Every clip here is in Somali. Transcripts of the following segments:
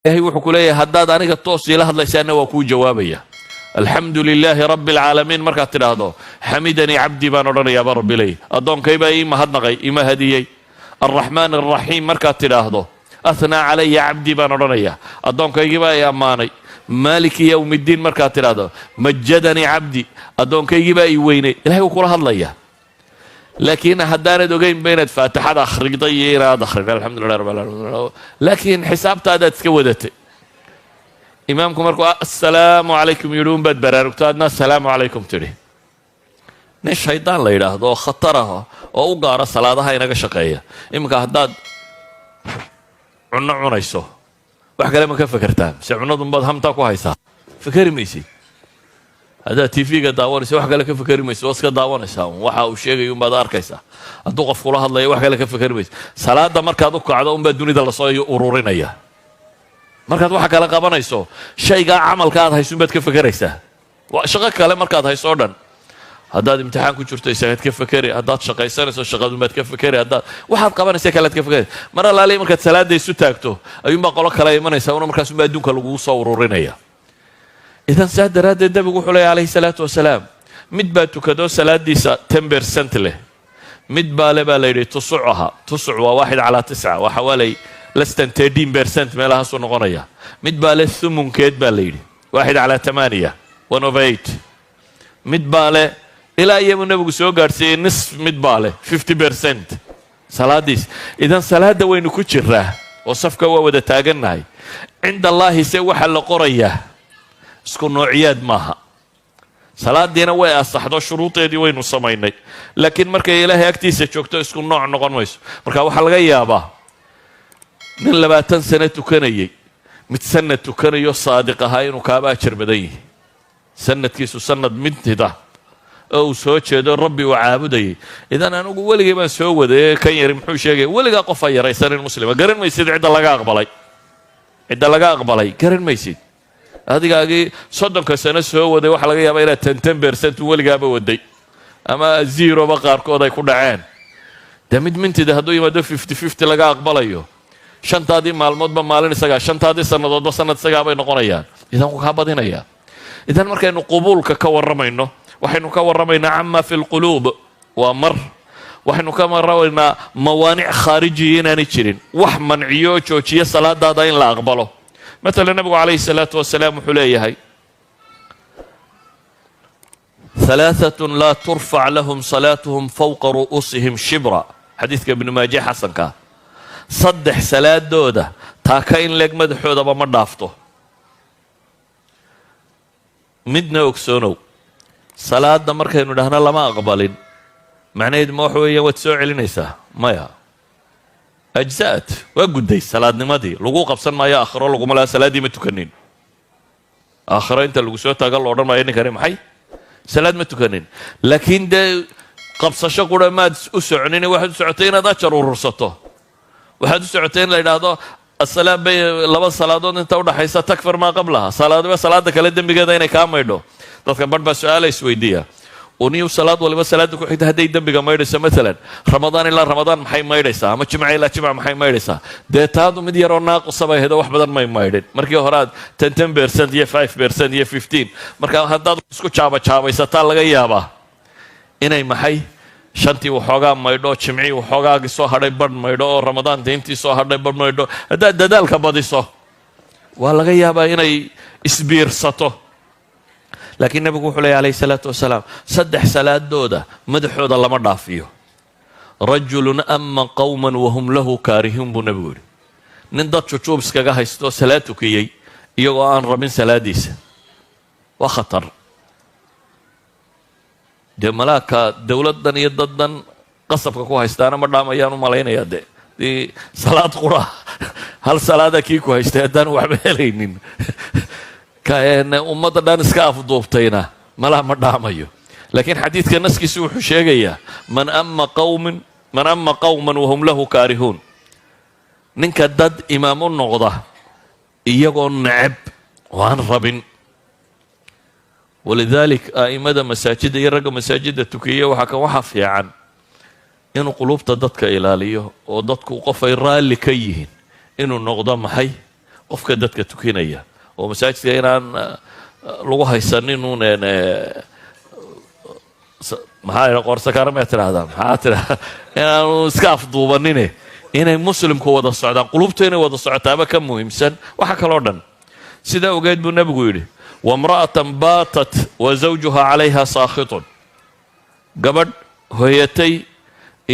إلهي وحكولي هداد أنا كتوصي له الله سأنا وكو جوابيا الحمد لله رب العالمين مركات هذا حمدني عبدي بانورنا يا رب لي أدون كيبا إما هدنغي إما هديي الرحمن الرحيم مركات هذا أثنى علي عبدي بانورنا أدون كيبا يا ماني مالك يوم الدين مركات هذا مجدني عبدي أدون كيبا يويني إلهي وكو الله لكن هدانا دوغين بين فاتحة أخرج ضيّينا أخرج الحمد لله رب العالمين لكن حساب تادا تكودت إمامكم أركوا السلام عليكم يلون بد براركتادنا السلام عليكم تري نش شيطان لا يراهدو خطرها أو قارة صلاة هاي نجا شقية إمك هداد عنا يسوه وحكي لما كيف فكرتها سعنا ضمن هم تاكو هايسا فكري ميسي هذا تيفي قد داوانيسا waxa kale ka fakarimayso waska daawanaysa waxa uu sheegayo baad arkaysa haduu qof kula hadlayo wax kale ka fakarimayso salaada markaad u kacdo un baa dunida la soo ururinaya markaad waxa kale qabanayso shayga amalka aad hayso baad ka fakaraysaa shaqo kale markaad hayso dhan hadaad imtixaan ku jirto isaga ka fakari hadaad shaqaysanayso shaqadu baad ka fakari hadaad waxaad qabanaysaa kale ka fakari mar allaale markaad salaada isu taagto ayuun baa qolo kale imanaysa una markaas baa adduunka lagu soo ururinaya إذا سادر هذا النبي حلي عليه الصلاة والسلام مد كدو صلاة ديسا 10% له مد بالي تصع واحد على 9 وحوالي less than 13% ما لها صنع غنية مد بالي ثمن كيد بالي 1 على 8 1 over 8 مد بالي إلى أيام النبي سو قارسي نصف مد بالي 50% صلاة ديس إذا صلاة وين كتشرة وصفك وودا تاجناي عند الله يسوي حل قرية isku noociyaad maaha salaadiina way asaxdo shuruudeedii waynu samaynay laakiin markay ilaahay agtiisa joogto isku nooc noqon mayso marka waxa laga yaabaa nin 20 sano tukanayay mid sanad tukanayo saadiq ahaa inuu kaaba ajir badan yahay sanadkiisu sanad midida oo soo jeedo rabbi uu caabudayay idan anigu waligay baan soo waday kan yar muxuu sheegay waliga qof ay yaraysan muslima garan maysid cid laga aqbalay garan maysid adigaagii 30 sano soo waday waxa laga yaabaa inaad 10% waligaaba waday ama zero ba qaarkood ay ku dhaceen damid mintida haduu yimaado 50-50 laga aqbalayo shantaadii maalmoodba maalin isaga shantaadii sanadoodba sanad isaga bay noqonayaan idan ku ka badinaya idan markaynu qabuulka ka waramayno waxaynu ka waramaynaa amma fil qulub wa mar waxaynu ka waramaynaa mawaanic khaarijiyin aan jirin wax manciyo joojiya salaadaada in la aqbalo مثلا النبي عليه الصلاة والسلام حليه 3 لا ترفع لهم صلاتهم فوق رؤوسهم شبرا حديث ابن ماجه حسن كا صدح صلاة دودة تاكاين لك مدحودة بما دافته مدنا وكسونو صلاة دمرك إنه دهنا لما أقبلين معناه موحوية وتسوع لنساء ما أجزاءت وقدي صلاة نمدي لقوا قبصن ما يا آخر لقوا ملا صلاة دي متكنين آخر أنت لقوا سوى تقال لورن ما يعني كريم حي صلاة متكنين لكن ده قبص شقورة ما أسعنين 1 هذا شرور رصته 1 لا هذا الصلاة لبا الصلاة أنت وده حيث تكفر ما قبلها صلاة كلدم بجدين كام يدو تذكر برضه سؤال سويدية ونيو صلاة ولا صلاة كحيت هدي دم بجمع يرسى مثلا رمضان إلا رمضان محي ما يرسى ما جمع إلا جمع محي ما يرسى ده تادو مدير ناقص صباح هذا واحد بدل ما يرد مركي هراد 10% يا 5% يا 15 مركي هذا اسكو شابا يستال لغا يابا إني محي شنتي وحوغا ما يدو جمعي وحوغا قصو هذا برد ما يدو رمضان دينتي صو هذا برد ما يدو ده دال كبادي صو والغا يابا إني إسبير سطو لكن النبي عليه الصلاة والسلام صدح صلاة دودة مدحود الله ما فيه رجل أما قوما وهم له كارهون بنبور نندط شوب سكاها يستو صلاتك يوان رمين صلاة ديس وخطر دي ملاكا دولة دن يددن قصب كو هستانا مدام ايانو مالين يدي دي صلاة قرى هل صلاة كيكو هستانا وحبالين كأن أمة دانس كاف ضوبتينا ملا مداميو لكن حديث كناس كيسوح شيء من أما قوما وهم له كارهون ننك دد إمام النغضة إيقون نعب وان ربن ولذلك أئمة مساجد يرقى مساجد التكية وحكا وحف يعني إنه قلوب تددك إلاليه وددك وقف الرال لكيهن إنه النغضة محي qofka dadka tukinaya oo masaajidka inaan lagu haysanin uun maxaa qorsakaarmee tidhahdaan maxaa tidhahda inaanu iska afduubanine inay muslimku wada socdaan qulubta inay wada socotaaba ka muhiimsan waxa kaloo dhan sidaa ogeed buu nebigu yidhi wamra'atan baatat wa zawjuha calayha saakhitun gabadh hoyatay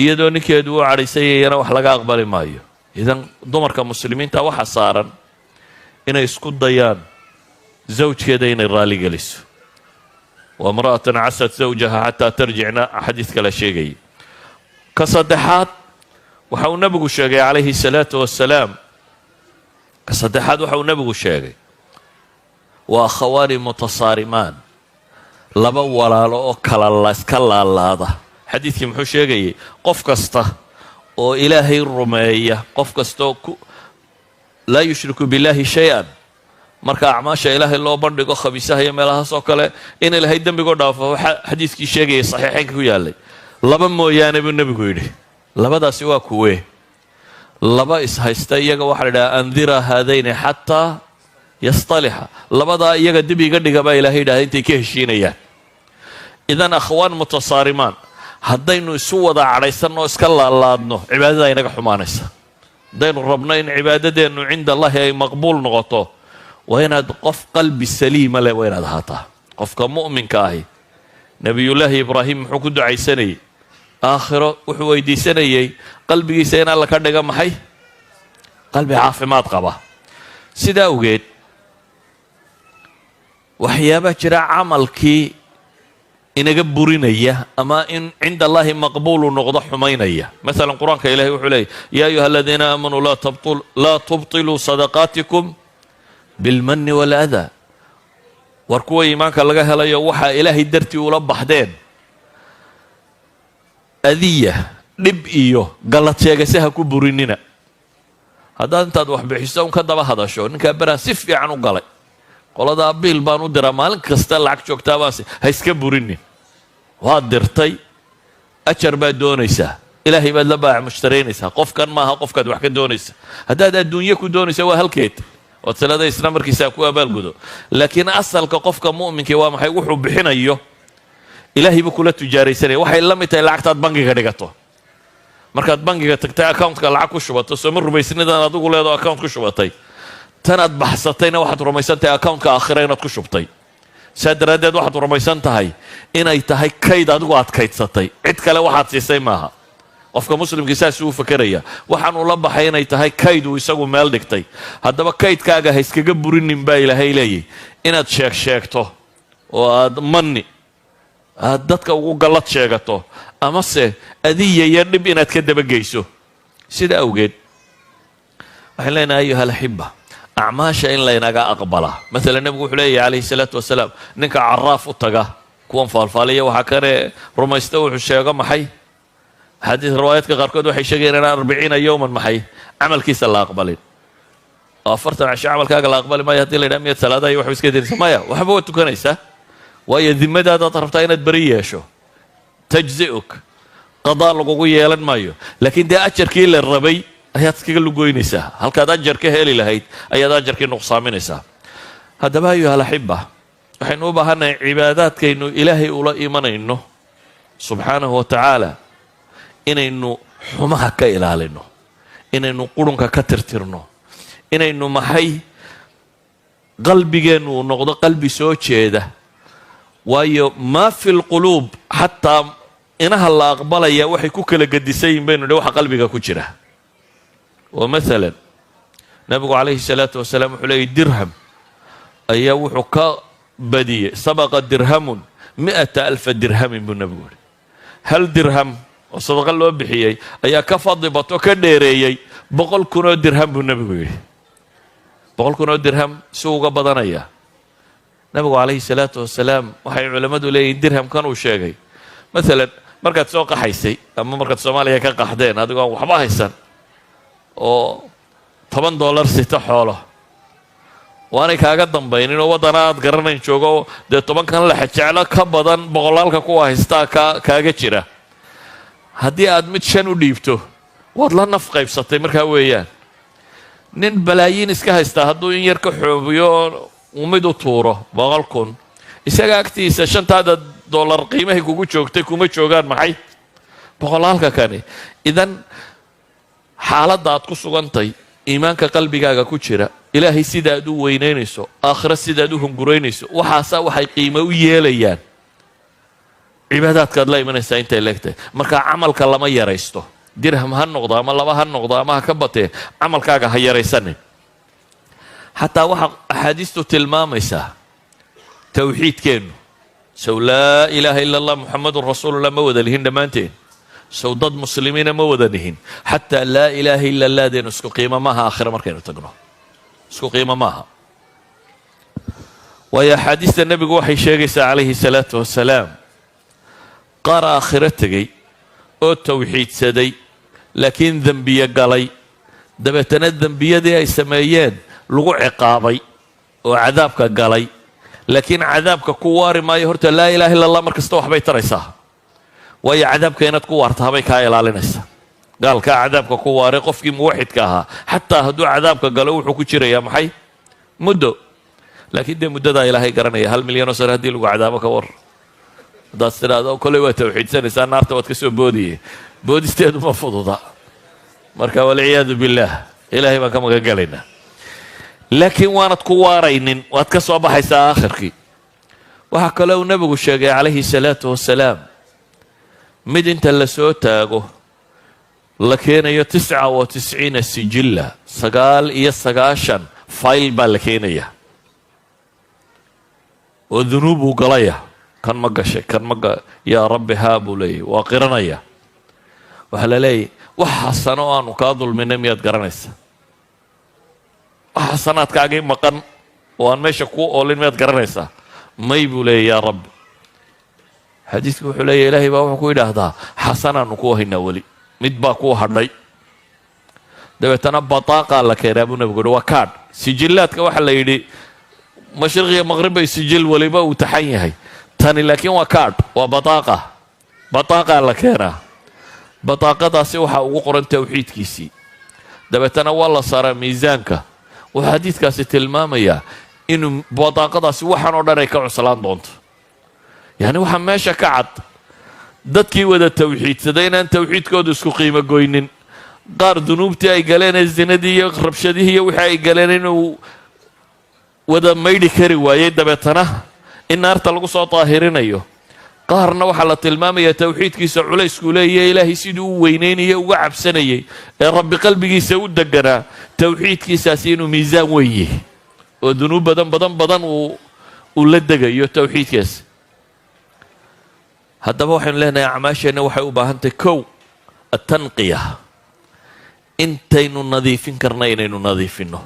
iyadoo ninkeedu u cadhaysayayana wax laga aqbali maayo idan dumarka muslimiinta waxa saaran inay isku dayaan zawjkeeda inay raaligeliso wamra'atan casat zawjaha xataa tarjicna xadiid kale sheegaya ka saddexaad waxa uu nebigu sheegay calayhi salaatu wassalaam ka saddexaad waxa uu nebigu sheegay waa akhawaani mutasaarimaan laba walaalo oo kala iska laalaada xadiidkii muxuu sheegayay qof kasta oo ilaahay rumeeya qof kastaoo laa yushriku billahi shay-an marka acmaasha ilaahay loo bandhigo khabiisaha iyo meelahaas oo kale in ilaahay dembigoo dhaafo xadiidkii sheegayay saxiixeynka ku yaallay laba mooyaane buu nebigu yidhi labadaasi waa kuwee laba ishaysta iyaga waxaa la idhaha andira haadayni xataa yastalixa labadaa iyaga dib iga dhiga baa ilahay yidhahda intay ka heshiinayaan idan akhwaan mutasaarimaan haddaynu isu wada cadhaysanno iska laalaadno cibaadada inaga xumaanaysa haddaynu rabno in cibaadadeennu cinda allahi ay maqbuul noqoto waa inaad qof qalbi saliima leh waa inaad ahaataa qofka mu'minka ahi nebiyullaahi ibraahim muxuu ku ducaysanayey aakhiro wuxuu weydiisanayey qalbigiisa in alla ka dhiga maxay qalbi caafimaad qaba sidaa awgeed waxyaabaa jira camalkii inaga burinaya ama in cinda allahi maqbuulu noqdo xumaynaya masalan qur-aanka ilahay wuxuu leeyay yaa ayuha aladiina aamanuu laa tubtiluu sadaqaatikum bilmanni waaladaa war kuwa iimaanka laga helayo waxaa ilaahay dartii ula baxdeen adiya dhib iyo gallad sheegase ha ku burinina haddaad intaad wax bixiso un ka daba hadasho ninkaa beraan si fiican u galay qoladaa biil baan u diraa maalin kasta lacag joogtaabaanse ha iska burinin waad dirtay ajar baad doonaysaa ilaahay baad la baac mushtaraynaysaa qofkan maaha qofkaad wax ka doonaysa haddaad adduunye ku doonaysa waa halkeed ood salada isna markiisaa ku abaalgudo laakiin asalka qofka mu'minka waa maxay wuxuu bixinayo ilaahay buu kula tijaaraysanaya waxay la mid tahay lacagtaad bangiga dhigato markaad bangiga tagtay accountka lacag ku shubato sooma rumaysnidan adigu leedo account ku shubatay tanaad baxsatayna waxaad rumaysan tahay accountka aakhira inaad ku shubtay saa daraaddeed waxaad rumaysan tahay inay tahay kayd adigu aad kaydsatay cid kale waxaad siisay maaha qofka muslimkii saasuu u fakeraya waxaanuu la baxay inay tahay kayd uu isagu meel dhigtay haddaba kaydkaaga ha iskaga burinin baa ilaahay leeyahy inaad sheegto oo aad manni aad dadka ugu gallad sheegato amase adiya iyo dhib inaad ka dabageyso sida awgeed waxaan leenahay ayuha alaxiba acmaasha in laynaga aqbalaa maalan nebigu wuxuu leeyahy calayhi salaatu wasalaam ninka caraaf u taga kuwan faalfaaliya waxaa kane rumaysta wuxuu sheego maxay xadiis riwaayaadka qaarkood waxay sheegayeen inaan 40 yowman maxay camalkiisa la aqbalin oo 40 casho camalkaaga la aqbali maayo haddii la yidhaha miyaad salaadaha iyo waxba iska dirisa maya waxba waad tukanaysaa waayo dimadaadaad rabtaa inaad beri yeesho tajzi'uk qadaa lagugu yeelan maayo laakiin dee ajarkii la rabay ayaad iskaga lugoynaysaa halkaad ajar ka heli lahayd ayaad ajarkii nuqsaaminaysaa haddaba ayuha alaxiba waxaynu u baahannahay cibaadaadkaynu ilaahay ula imanayno subxaanahu wa tacaala inaynu xumaha ka ilaalino inaynu qurunka ka tirtirno inaynu maxay qalbigeennu uu noqdo qalbi soo jeeda waayo maa fi lquluub xataa inaha la aqbalaya waxay ku kala gedisayin baynu dhi waxa qalbiga ku jira oo maalan nabigu calayhi salaatu wasalaam wuxuu leeyay dirham ayaa wuxuu ka badiyey sabaqa dirhamun 100,000 dirhamin buu nabigu yihi hal dirham oo sadaqa loo bixiyey ayaa ka fadli bato ka dheereeyey 100,000 oo dirham buu nabigu yidhi 100,000 oo dirham si uga badanaya nabigu calayhi salaatu wasalaam waxay culammadu leeyihiin dirhamkan uu sheegay maalan markaad soo qaxaysay ama markaad soomaaliya ka qaxdeen adigoo aan waxba haysan oo $10 sita xoolo waanay kaaga dambaynin oo waddana aad garanayn joogo dee 10kan la jeclo ka badan boqolaalka kuwa haystaa kaaga jira haddii aad mid 5 u dhiibto waad la naf qaybsatay markaa weeyaan nin balaayiin iska haystaa hadduu in yar ka xoobiyo uu mid u tuuro 100,000 isaga agtiisa $5 qiimahay kugu joogtay kuma joogaan maxay boqolaalka kani idan xaaladda aad ku sugantay iimaanka qalbigaaga ku jira ilaahay sidaad u weynaynayso aakhira sidaad u hunguraynayso waxaasaa waxay qiimo u yeelayaan cibaadaadkaad la imanaysaa intay leegtahay marka camalka lama yaraysto dirham ha noqdo ama laba ha noqdo ama ha ka batee camalkaaga ha yaraysanin xataa waxa axaadiistu tilmaamaysaa tawxiidkeennu sow laa ilaaha ila allah muxamadun rasuulullah ma wada lihin dhammaanteen sow dad muslimiina ma wada nihin xataa laa ilaaha ila allaadeenu isku qiimo maaha aakhira markaynu tagno isku qiimo maaha waayo axaadiista nebigu waxay sheegaysaa calayhi salaatu wasalaam qaar aakhiro tegey oo tawxiidsaday laakiin dembiye galay dabeetana dembiyadii ay sameeyeen lagu ciqaabay oo cadaabka galay laakiin cadaabka ku waari maayo horta laa ilaaha illa allah mar kasta waxbay taraysaa waayo cadaabka inaad ku waarta habay kaa ilaalinaysaa gaalkaa cadaabka ku waaray qofkii muwaxidka ahaa xataa hadduu cadaabka galo wuxuu ku jirayaa maxay muddo laakiin dee muddadaa ilaahay garanaya 1 milyan oo sano haddii lagu cadaabo ka war haddaad tidhaahdo kolley waa tawxiidsanaysaa naarta waad ka soo boodiye boodisteedu ma fududa marka walciyaadu billaah ilaahay baan ka magan galaynaa laakiin waanad ku waaraynin waad ka soo baxaysaa aakhirkii waxaa kaloo uu nebigu sheegay calayhi salaatu wasalaam mid inta la soo taago la keenayo 99 sijilla 99 fayl baa la keenaya oo dunuubuu galaya kan ma gashay kan yaa rabbi haa buu leeyahy waa qiranaya waxaa la leeyahy wax xasano aanu kaa dulminay miyaad garanaysa wax xasanaadkaagii maqan oo aan meesha kuu oolin miyaad garanaysaa may buu leeyahy yaa rabbi xadiisku wuxuu leeyahy ilaahay baa wuxuu ku yidhaahdaa xasanaanu kuu haynaa weli mid baa kuu hadhay dabeetana bataaqaa la keenaa buu nebigu yihi waa kaadh sijillaadka waxaa la yidhi mashriq iyo maqrib bay sijil weliba uu taxan yahay tani laakiin waa kaadh waa bataaqaa la keenaa bataaqadaasi waxaa ugu qoran tawxiidkiisii dabeetana waa la saaraa miisaanka wuxuu xadiidkaasi tilmaamayaa inuu bataaqadaasi waxaan oo dhan ay ka cuslaan doonto yacni waxaa meesha ka cad dadkii wada tawxiidsaday inaan tawxiidkooda isku qiimo goynin qaar dunuubtii ay galeen ee zinadii iyo rabshadihii iyo wixii ay galeen inuu wada maydhi kari waayey dabeetana in naarta lagu soo daahirinayo qaarna waxaa la tilmaamayaa tawxiidkiisa culaysku leeyahay ilaahay siduu u weynaynayay uga cabsanayay ee rabbi qalbigiisa u deganaa tawxiidkiisaasi inuu miisaan weyn yahay oo dunuub badan uu la degayo tawxiidkaasi haddaba waxaynu leenahay acmaasheenna waxay u baahantahay kow atanqiya intaynu nadiifin karna inaynu nadiifinno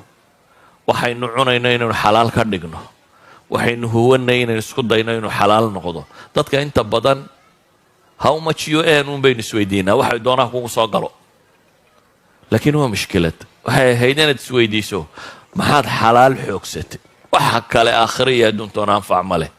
waxaynu cunayno inaynu xalaal ka dhigno waxaynu huwanay inaynu isku dayno inuu xalaal noqdo dadka inta badan how much you earn un baynu isweydiinaa waxay doonaha kugu soo galo laakiin waa mushkilad waxay ahayd inaad isweydiiso maxaad xalaal xoogsatay waxa kale aakhira iyo adduuntoona anfac ma leh